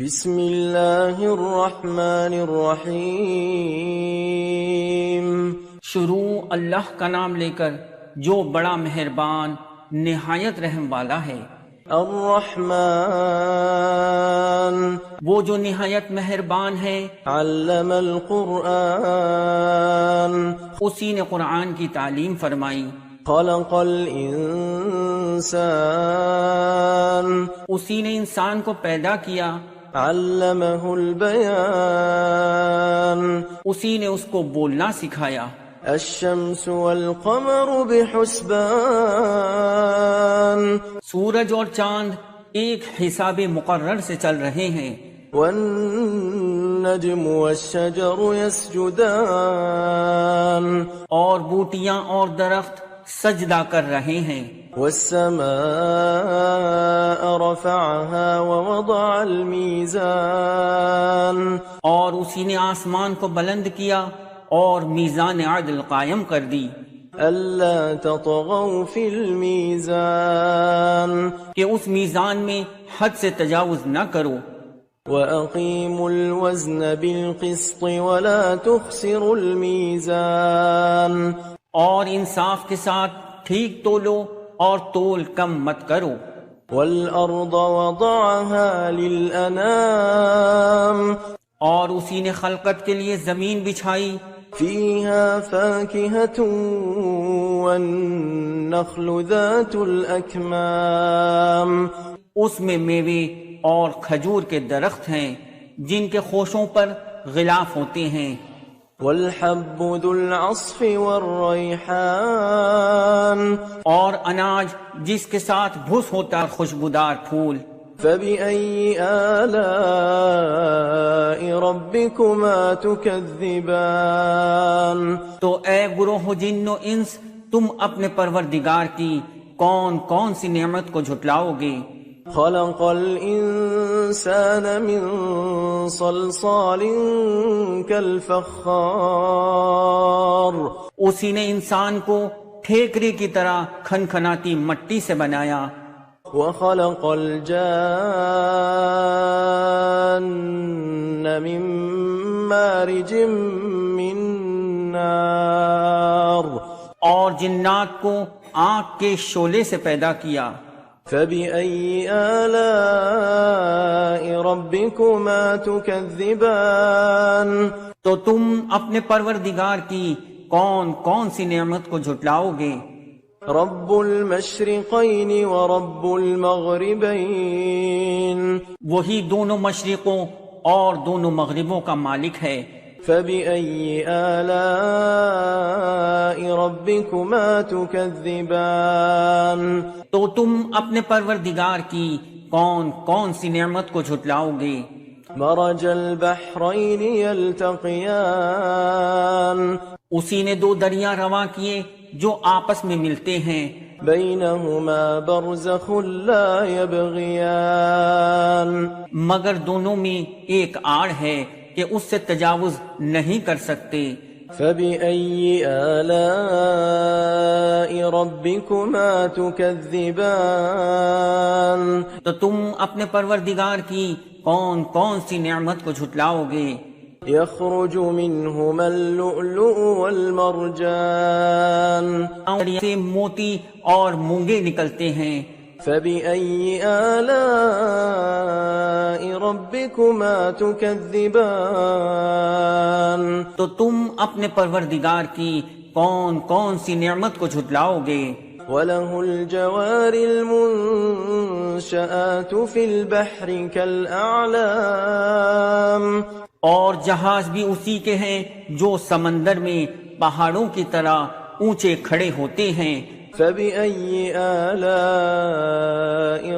بسم اللہ الرحمن الرحیم۔ شروع اللہ کا نام لے کر جو بڑا مہربان نہایت رحم والا ہے۔ الرحمن وہ جو نہایت مہربان ہے۔ علم القرآن اسی نے قرآن کی تعلیم فرمائی۔ خلق الانسان اسی نے انسان کو پیدا کیا۔ علمہ البیان اسی نے اس کو بولنا سکھایا۔ الشمس والقمر بحسبان سورج اور چاند ایک حساب مقرر سے چل رہے ہیں۔ والنجم والشجر يسجدان اور بوٹیاں اور درخت سجدہ کر رہے ہیں۔ والسماء رفعها ووضع الميزان اور اسی نے آسمان کو بلند کیا اور میزان عدل قائم کر دی ألا تطغوا في الميزان کہ اس میزان میں حد سے تجاوز نہ کرو۔ وأقيموا الوزن بالقسط ولا تخسروا الميزان اور انصاف کے ساتھ ٹھیک تولو اور تول کم مت کرو۔ والأرض وضعها للأنام اور اسی نے خلقت کے لیے زمین بچھائی۔ فيها فاكهة والنخل ذات الأكمام اس میں میوے اور کھجور کے درخت ہیں جن کے خوشوں پر غلاف ہوتے ہیں۔ والحب ذو العصف والريحان اور اناج جس کے ساتھ بھس ہوتا ہے خوشبودار پھول۔ فبأي آلاء ربكما تكذبان تو اے گروہ جن و انس، تم اپنے پروردگار کی کون کون سی نعمت کو جھٹلاؤ گے؟ خلق الإنسان من صلصال كالفخار اسی نے انسان کو ٹھیکری کی طرح کھنکھناتی مٹی سے بنایا۔ وخلق الجان من مارج من نار اور جنات کو آنکھ کے شعلے سے پیدا کیا۔ فبأي آلاء ربكما تكذبان تو تم اپنے پروردگار کی کون کون سی نعمت کو جھٹلاؤ گے؟ رب المشرقين ورب المغربين وہی دونوں مشرقوں اور دونوں مغربوں کا مالک ہے۔ فبأي آلاء ربكما تكذبان تو تم اپنے پروردگار کی کون کون سی نعمت کو جھٹلاؤ گے؟ مرج البحرين يلتقيان اسی نے دو دریا رواں کیے جو آپس میں ملتے ہیں۔ بينهما برزخ لا يبغيان مگر دونوں میں ایک آڑ ہے کہ اس سے تجاوز نہیں کر سکتے۔ فبأي آلاء ربكما تكذبان تو تم اپنے پروردگار کی کون کون سی نعمت کو جھٹلاؤ گے؟ يخرج منهما اللؤلؤ والمرجان سے موتی اور مونگے نکلتے ہیں۔ فبأي آلاء ربكما تكذبان تو تم اپنے پروردگار کی کون کون سی نعمت کو جھٹلاؤ گے؟ وله الجوار المنشآت في البحر كالأعلام اور جہاز بھی اسی کے ہیں جو سمندر میں پہاڑوں کی طرح اونچے کھڑے ہوتے ہیں۔ فبأي آلاء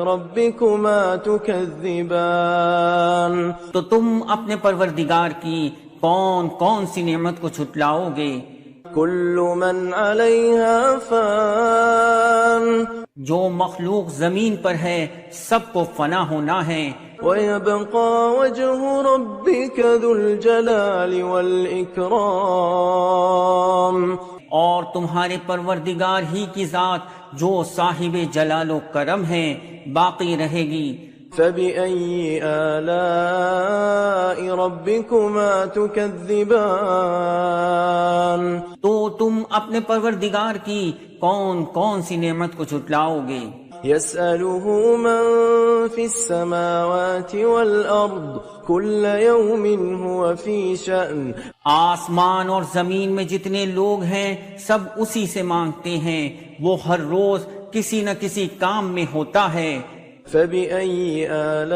ربكما تكذبان تو تم اپنے پروردگار کی کون کون سی نعمت کو جھٹلاؤ گے؟ كل من عليها فان جو مخلوق زمین پر ہے سب کو فنا ہونا ہے۔ ويبقى وجه ربك ذو الجلال والإكرام اور تمہارے پروردگار ہی کی ذات جو صاحب جلال و کرم ہے باقی رہے گی۔ فبأي آلاء ربكما تكذبان تو تم اپنے پروردگار کی کون کون سی نعمت کو جھٹلاؤ گے؟ يسأله من في السماوات والأرض كل يوم هو في شأن آسمان اور زمین میں جتنے لوگ ہیں سب اسی سے مانگتے ہیں، وہ ہر روز کسی نہ کسی کام میں ہوتا ہے۔ فبأي آلاء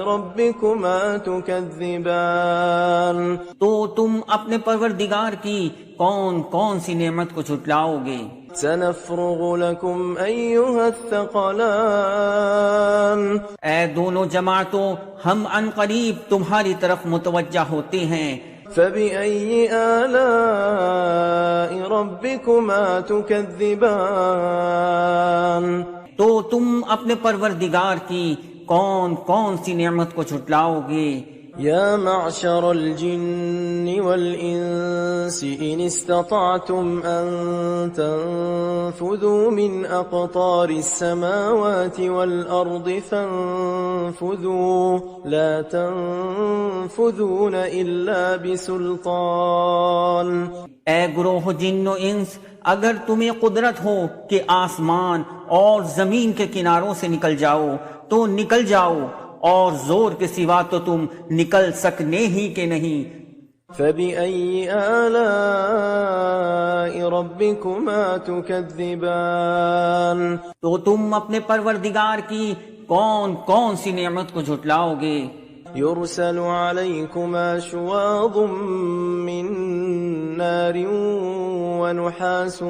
ربكما تكذبان تو تم اپنے پروردگار کی کون کون سی نعمت کو جھٹلاؤ گے؟ سنفرغ لكم أيها الثقلان اے دونوں جماعتوں، ہم عن قریب تمہاری طرف متوجہ ہوتے ہیں۔ فبأي آلاء ربكما تكذبان تو تم اپنے پروردگار کی کون کون سی نعمت کو جھٹلاؤ گے؟ يا معشر الجن والإنس إن استطعتم أن تنفذوا من أقطار السماوات والأرض فانفذوا لا تنفذون إلا بسلطان۔ اے گروہ جن و انس، اگر تمہیں قدرت ہو کہ آسمان اور زمین کے کناروں سے نکل جاؤ تو نکل جاؤ، اور زور کے سوا تو تم نکل سکنے ہی کہ نہیں۔ فبأي آلاء ربكما تكذبان تو تم اپنے پروردگار کی کون کون سی نعمت کو جھٹلاؤ گے؟ يرسل عليكما شواظ من نار ونحاس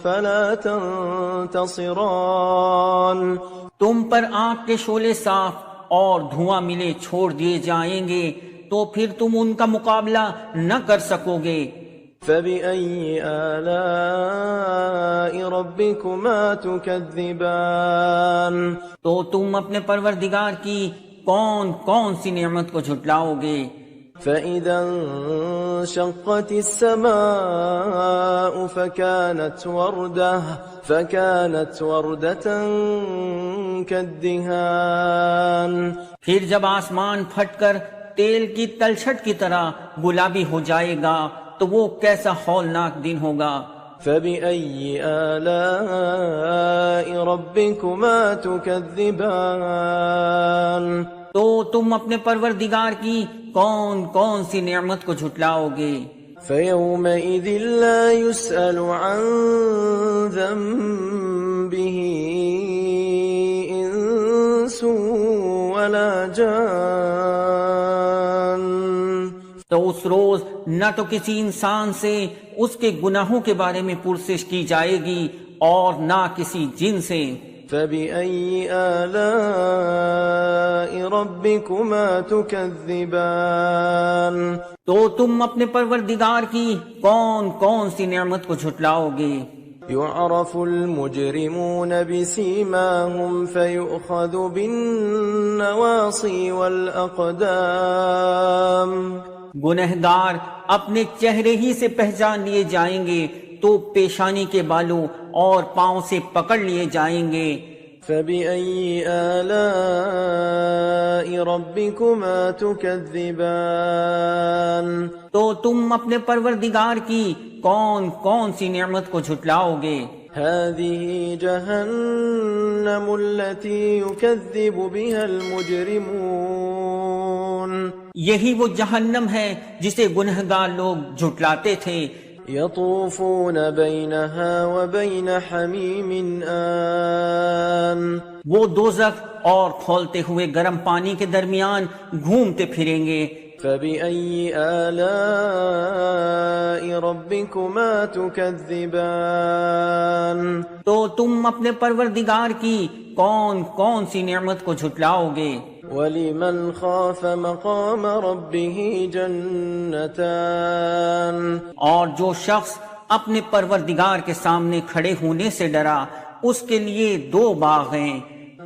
فلا تنتصران۔ تم پر آگ کے شعلے صاف اور دھواں ملے چھوڑ دیے جائیں گے تو پھر تم ان کا مقابلہ نہ کر سکو گے۔ فبأي آلاء ربكما تكذبان تو تم اپنے پروردگار کی کون کون سی نعمت کو جھٹلاؤ گے؟ فإذا انشقت السماء فكانت وردة كالدهان۔ پھر جب آسمان پھٹ کر تیل کی تلچھٹ کی طرح گلابی ہو جائے گا تو وہ کیسا ہولناک دن ہوگا۔ فبأي آلاء ربكما تكذبان تو تم اپنے پروردگار کی کون کون سی نعمت کو جھٹلاؤ گے؟ فيومئذ لا يسأل عن ذنبه إنس ولا جان۔ تو اس روز نہ تو کسی انسان سے اس کے گناہوں کے بارے میں پرسش کی جائے گی اور نہ کسی جن سے۔ فبأي آلاء ربكما تكذبان تو تم اپنے پروردگار کی کون کون سی نعمت کو جھٹلاؤ گے؟ يعرف المجرمون بسيماهم فيؤخذ بالنواصي والأقدام۔ گنہگار اپنے چہرے ہی سے پہچان لیے جائیں گے تو پیشانی کے بالوں اور پاؤں سے پکڑ لیے جائیں گے۔ فبأي آلاء ربكما تكذبان تو تم اپنے پروردگار کی کون کون سی نعمت کو جھٹلاؤ گے؟ هذه جهنم التي يكذب بها المجرمون۔ یہی وہ جہنم ہے جسے گنہگار لوگ جھٹلاتے تھے۔ يطوفون بينها وبين حميم آن۔ وہ دوزخ اور کھولتے ہوئے گرم پانی کے درمیان گھومتے پھریں گے۔ فبأي آلاء ربكما تكذبان تو تم اپنے پروردگار کی کون کون سی نعمت کو جھٹلاؤ گے؟ ولمن خاف مقام ربه جنتان۔ اور جو شخص اپنے پروردگار کے سامنے کھڑے ہونے سے ڈرا اس کے لیے 2 باغ ہیں۔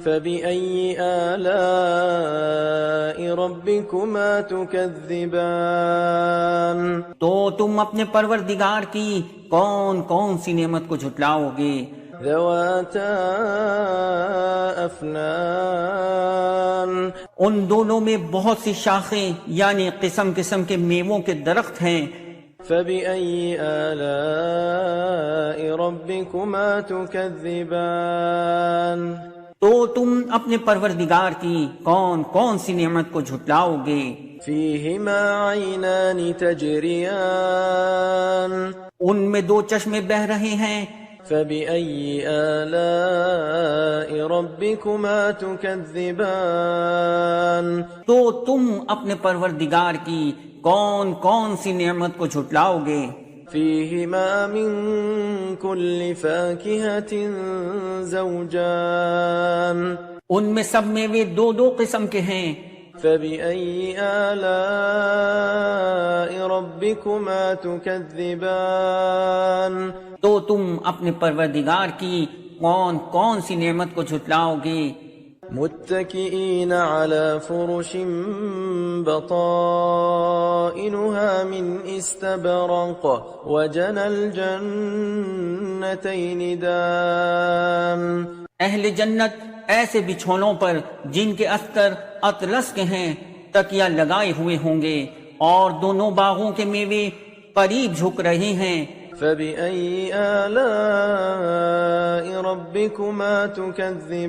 فبأي آلاء ربكما تكذبان تو تم اپنے پروردگار کی کون کون سی نعمت کو جھٹلاؤ گے؟ ذواتا أفنان ان دونوں میں بہت سی شاخیں یعنی قسم قسم کے میووں کے درخت ہیں. فبأي آلاء ربكما تكذبان تو تم اپنے پروردگار کی کون کون سی نعمت کو جھٹلاؤ گے؟ فيهما عينان تجريان ان میں دو چشمے بہہ رہے ہیں. فبأي آلاء ربكما تكذبان تو تم اپنے پروردگار کی کون کون سی نعمت کو جھٹلاؤ گے؟ فيهما من كل فاكهة زوجان ان میں سب میوے دو دو قسم کے ہیں. فبأي آلاء ربكما تكذبان تو تم اپنے پروردگار کی کون کون سی نعمت کو جھٹلاؤ گے؟ متكئين على فرش بطائنها من استبرق وجنى الجنتين دان اہل جنت ایسے بچھونوں پر جن کے استر اطلس کے ہیں تکیہ لگائے ہوئے ہوں گے اور دونوں باغوں کے میوے قریب جھک رہے ہیں. فبأي آلاء ربكما تكذبان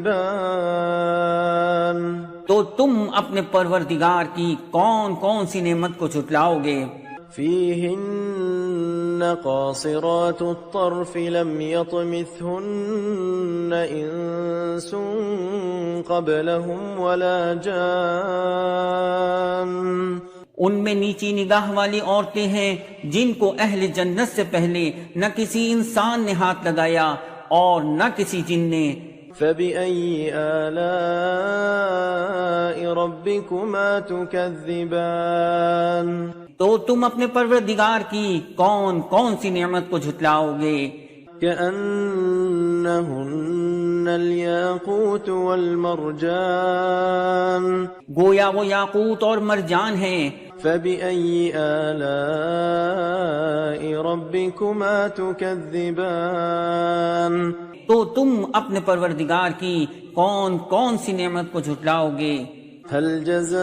تو تم اپنے پروردگار کی کون کون سی نعمت کو جھٹلاؤ گے؟ فيهن قاصرات الطرف لم يطمثهن إنس قبلهم ولا جان ان میں نیچی نگاہ والی عورتیں ہیں جن کو اہل جنت سے پہلے نہ کسی انسان نے ہاتھ لگایا اور نہ کسی جن نے. فبأي آلاء ربكما تكذبان تو تم اپنے پروردگار کی کون کون سی نعمت کو جھٹلاؤ گے؟ كأنهن الياقوت والمرجان گویا وہ یاقوت اور مرجان ہیں. فبأي آلاء ربكما تكذبان تو تم اپنے پروردگار کی کون کون سی نعمت کو جھٹلاؤ گے؟ هل جزاء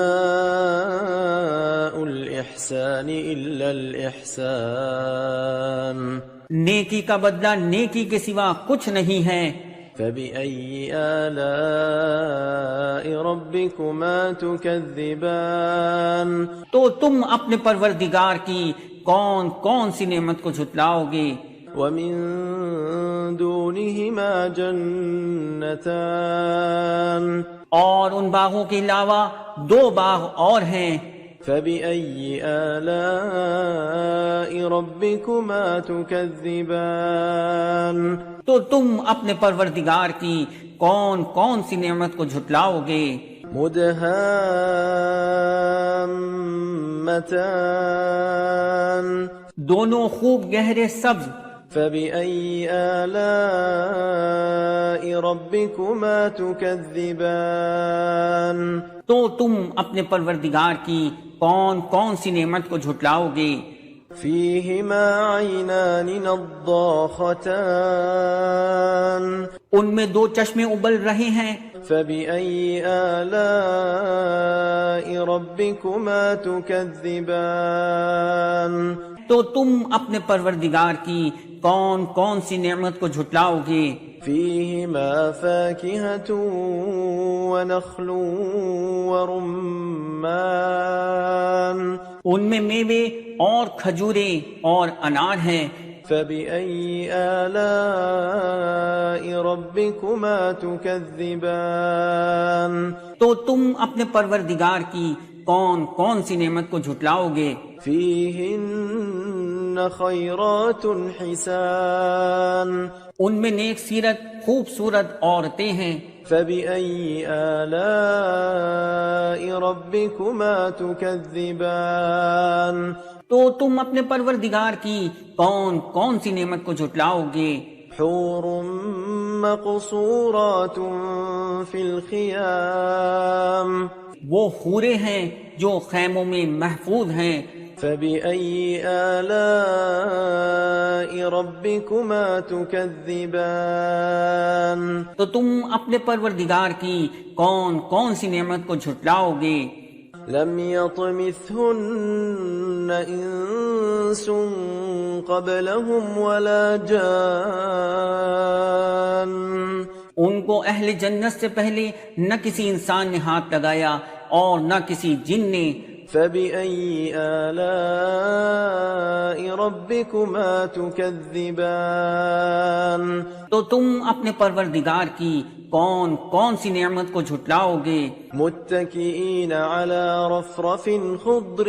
الإحسان إلا الإحسان نیکی کا بدلہ نیکی کے سوا کچھ نہیں ہے. فبأي آلاء ربكما تكذبان تو تم اپنے پروردگار کی کون کون سی نعمت کو جھٹلاؤ گے؟ ومن دونهما جنتان اور ان باغوں کے علاوہ دو باغ اور ہیں. فبأي آلاء ربكما تكذبان تو تم اپنے پروردگار کی کون کون سی نعمت کو جھٹلاؤ گے؟ مدهامتان دونوں خوب گہرے سبز. فبأي آلاء ربكما تكذبان تو تم اپنے پروردگار کی کون کون سی نعمت کو جھٹلاؤ گے؟ فيهما عينان نضاختان ان میں دو چشمے ابل رہے ہیں. فبأي آلاء ربكما تكذبان تو تم اپنے پروردگار کی کون کون سی نعمت کو جھٹلاؤ گے؟ فيهما فاكهة ونخل ورمان ان میں میوے اور کھجورے اور انار ہیں. فبأي آلاء ربكما تكذبان تو تم اپنے پروردگار کی کون کون سی نعمت کو جھٹلاؤ گے؟ فيهن خيرات حسان ان میں نیک سیرت خوبصورت عورتیں ہیں. فبأي آلاء ربكما تكذبان تو تم اپنے پروردگار کی کون کون سی نعمت کو جھٹلاؤ گے؟ حور مقصورات في الخيام وہ حوریں ہیں جو خیموں میں محفوظ ہیں. فبأي آلاء ربكما تكذبان تو تم اپنے پروردگار کی کون کون سی نعمت کو جھٹلاؤ گے؟ لم يطمثهن إنس قبلهم ولا جان ان کو اہل جنت سے پہلے نہ کسی انسان نے ہاتھ لگایا اور نہ کسی جن نے۔ فبأي آلاء ربكما تكذبان تو تم اپنے پروردگار کی کون کون سی نعمت کو جھٹلاؤ گے؟ متكئين على رفرف خضر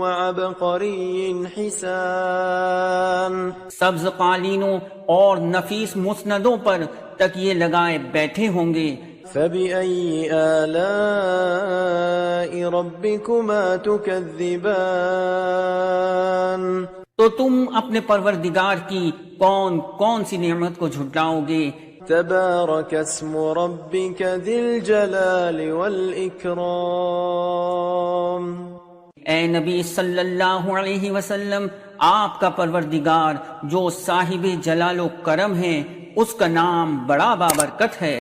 وعبقري حسان سبز قالینوں اور نفیس مسندوں پر تکیے لگائے بیٹھے ہوں گے۔ فبأي آلاء ربكما تكذبان تو تم اپنے پروردگار کی کون کون سی نعمت کو جھٹلاؤ گے؟ تبارك اسم ربك ذي الجلال والإكرام اے نبی صلی اللہ علیہ وسلم، آپ کا پروردگار جو صاحب جلال و کرم ہے، اس کا نام بڑا بابرکت ہے۔